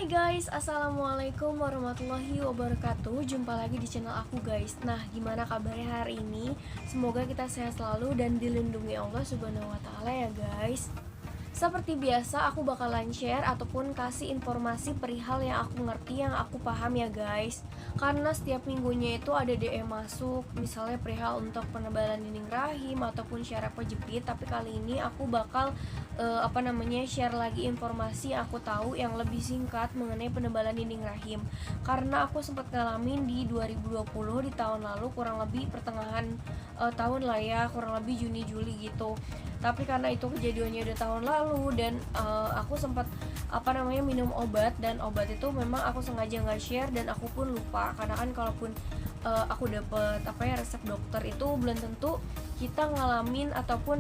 Hai guys, assalamualaikum warahmatullahi wabarakatuh. Jumpa lagi di channel aku guys. Nah, gimana kabarnya hari ini? Semoga kita sehat selalu dan dilindungi Allah Subhanahu wa taala ya guys. Seperti biasa, aku bakalan share ataupun kasih informasi perihal yang aku ngerti, yang aku paham ya guys. Karena setiap minggunya itu ada DM masuk, misalnya perihal untuk penebalan dinding rahim ataupun syaraf jepit. Tapi kali ini aku bakal share lagi informasi yang aku tahu yang lebih singkat mengenai penebalan dinding rahim. Karena aku sempat ngalamin di 2020 di tahun lalu, kurang lebih pertengahan tahun lah ya, kurang lebih Juni Juli gitu. Tapi karena itu kejadiannya udah tahun lalu dan aku sempat minum obat, dan obat itu memang aku sengaja nggak share dan aku pun lupa, karena kan kalaupun aku dapet resep dokter itu belum tentu kita ngalamin ataupun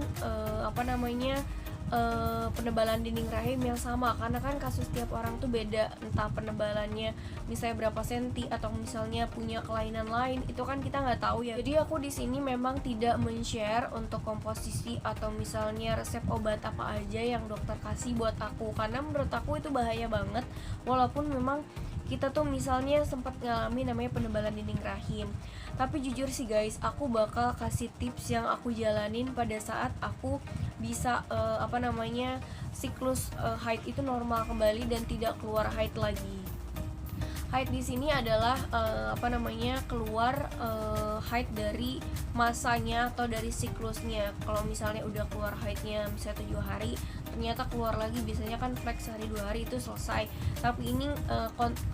penebalan dinding rahim yang sama, karena kan kasus tiap orang tuh beda, entah penebalannya misalnya berapa senti atau misalnya punya kelainan lain, itu kan kita nggak tahu ya. Jadi aku di sini memang tidak men-share untuk komposisi atau misalnya resep obat apa aja yang dokter kasih buat aku, karena menurut aku itu bahaya banget. Walaupun memang kita tuh misalnya sempat ngalamin namanya penebalan dinding rahim, tapi jujur sih guys, aku bakal kasih tips yang aku jalanin pada saat aku bisa siklus haid itu normal kembali dan tidak keluar haid lagi. Haid di sini adalah keluar haid dari masanya atau dari siklusnya. Kalau misalnya udah keluar haidnya misalnya 7 hari, ternyata keluar lagi, biasanya kan flex sehari 2 hari itu selesai. Tapi ini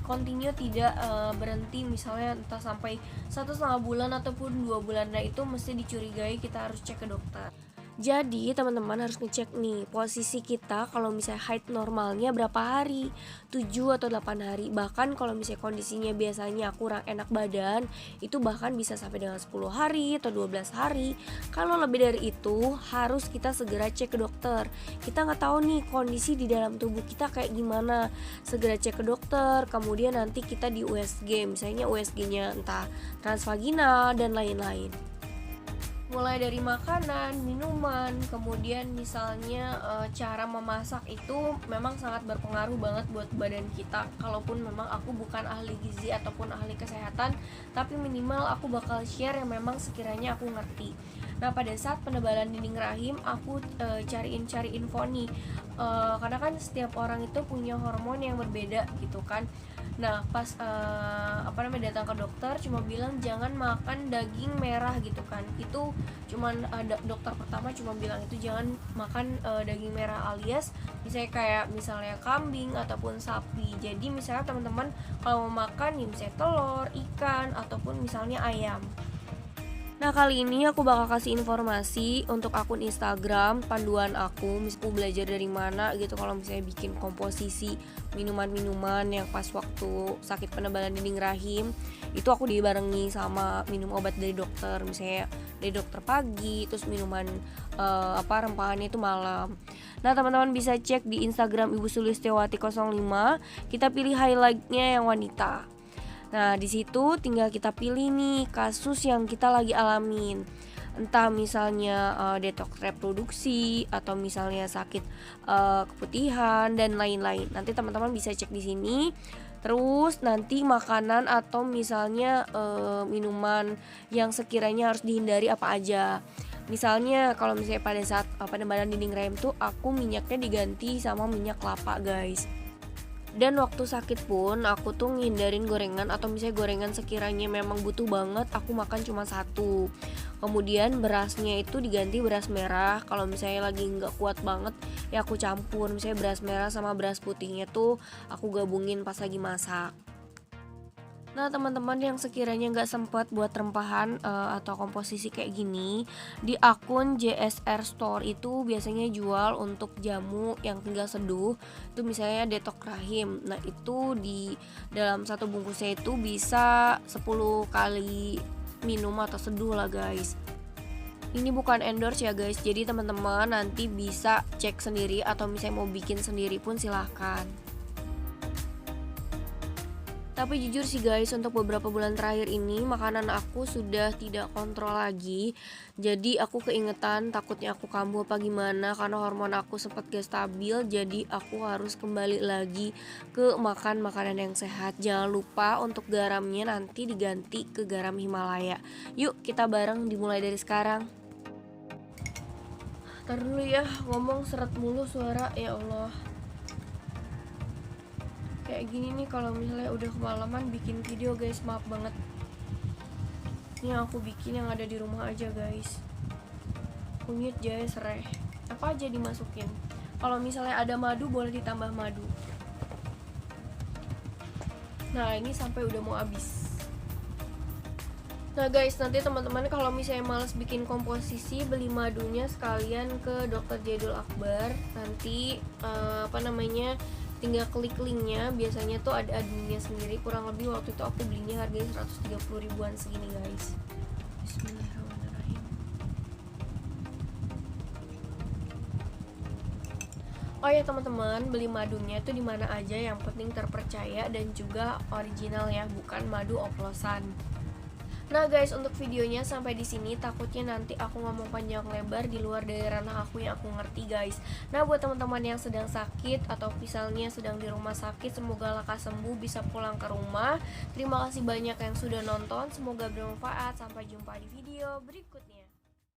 continue, tidak berhenti, misalnya entah sampai 1,5 bulan ataupun 2 bulan. Nah itu mesti dicurigai, kita harus cek ke dokter. Jadi teman-teman harus ngecek nih posisi kita kalau misalnya haid normalnya berapa hari, 7 atau 8 hari. Bahkan kalau misalnya kondisinya biasanya kurang enak badan, itu bahkan bisa sampai dengan 10 hari atau 12 hari. Kalau lebih dari itu harus kita segera cek ke dokter. Kita nggak tahu nih kondisi di dalam tubuh kita kayak gimana, segera cek ke dokter. Kemudian nanti kita di USG, misalnya USG-nya entah transvaginal dan lain-lain. Mulai dari makanan, minuman, kemudian misalnya cara memasak itu memang sangat berpengaruh banget buat badan kita. Kalaupun memang aku bukan ahli gizi ataupun ahli kesehatan, tapi minimal aku bakal share yang memang sekiranya aku ngerti. Nah pada saat penebalan dinding rahim aku cari info nih, karena kan setiap orang itu punya hormon yang berbeda gitu kan. Nah pas datang ke dokter cuma bilang jangan makan daging merah gitu kan. Itu cuman dokter pertama cuma bilang itu jangan makan daging merah, alias misalnya kambing ataupun sapi. Jadi misalnya teman-teman kalau mau makan ya misalnya telur, ikan ataupun misalnya ayam. Nah kali ini aku bakal kasih informasi untuk akun Instagram panduan aku belajar dari mana gitu, kalau misalnya bikin komposisi minuman-minuman yang pas waktu sakit penebalan dinding rahim. Itu aku dibarengi sama minum obat dari dokter, misalnya dari dokter pagi, terus minuman rempahannya itu malam. Nah teman-teman bisa cek di Instagram Ibu Sulistiawati 05, kita pilih highlightnya yang wanita. Nah di situ tinggal kita pilih nih kasus yang kita lagi alamin, entah misalnya detoks reproduksi atau misalnya sakit keputihan dan lain-lain. Nanti teman-teman bisa cek di sini. Terus nanti makanan atau misalnya minuman yang sekiranya harus dihindari apa aja. Misalnya kalau misalnya pada saat penebalan dinding rahim tuh aku minyaknya diganti sama minyak kelapa guys. Dan waktu sakit pun aku tuh ngindarin gorengan, atau misalnya gorengan sekiranya memang butuh banget aku makan cuma satu. Kemudian berasnya itu diganti beras merah. Kalau misalnya lagi nggak kuat banget ya aku campur, misalnya beras merah sama beras putihnya tuh aku gabungin pas lagi masak. Nah teman-teman yang sekiranya nggak sempat buat rempahan atau komposisi kayak gini, di akun JSR Store itu biasanya jual untuk jamu yang tinggal seduh, itu misalnya detox rahim. Nah itu di dalam satu bungkusnya itu bisa 10 kali minum atau seduh lah guys. Ini bukan endorse ya guys, jadi teman-teman nanti bisa cek sendiri atau misalnya mau bikin sendiri pun silahkan. Tapi jujur sih guys, untuk beberapa bulan terakhir ini makanan aku sudah tidak kontrol lagi. Jadi aku keingetan takutnya aku kambuh apa gimana, karena hormon aku sempat gak stabil. Jadi aku harus kembali lagi ke makan makanan yang sehat. Jangan lupa untuk garamnya nanti diganti ke garam Himalaya. Yuk kita bareng dimulai dari sekarang. Ntar dulu ya, ngomong seret mulu suara, ya Allah. Kayak gini nih kalau misalnya udah kemalaman bikin video guys, maaf banget. Ini aku bikin yang ada di rumah aja guys. Kunyit, jahe, serai, apa aja dimasukin. Kalau misalnya ada madu boleh ditambah madu. Nah ini sampai udah mau habis. Nah guys, nanti teman-teman kalau misalnya males bikin komposisi, beli madunya sekalian ke Dr. Jadul Akbar. Nanti tinggal klik linknya, biasanya tuh ada adminnya sendiri. Kurang lebih waktu itu aku belinya harganya 130 ribuan segini guys. Bismillahirrahmanirrahim. Oh ya teman-teman, beli madunya itu di mana aja, yang penting terpercaya dan juga original ya, bukan madu oplosan. Nah guys, untuk videonya sampai di sini, takutnya nanti aku ngomong panjang lebar di luar dari ranah aku yang aku ngerti guys. Nah buat teman-teman yang sedang sakit atau misalnya sedang di rumah sakit, semoga lekas sembuh bisa pulang ke rumah. Terima kasih banyak yang sudah nonton, semoga bermanfaat. Sampai jumpa di video berikutnya.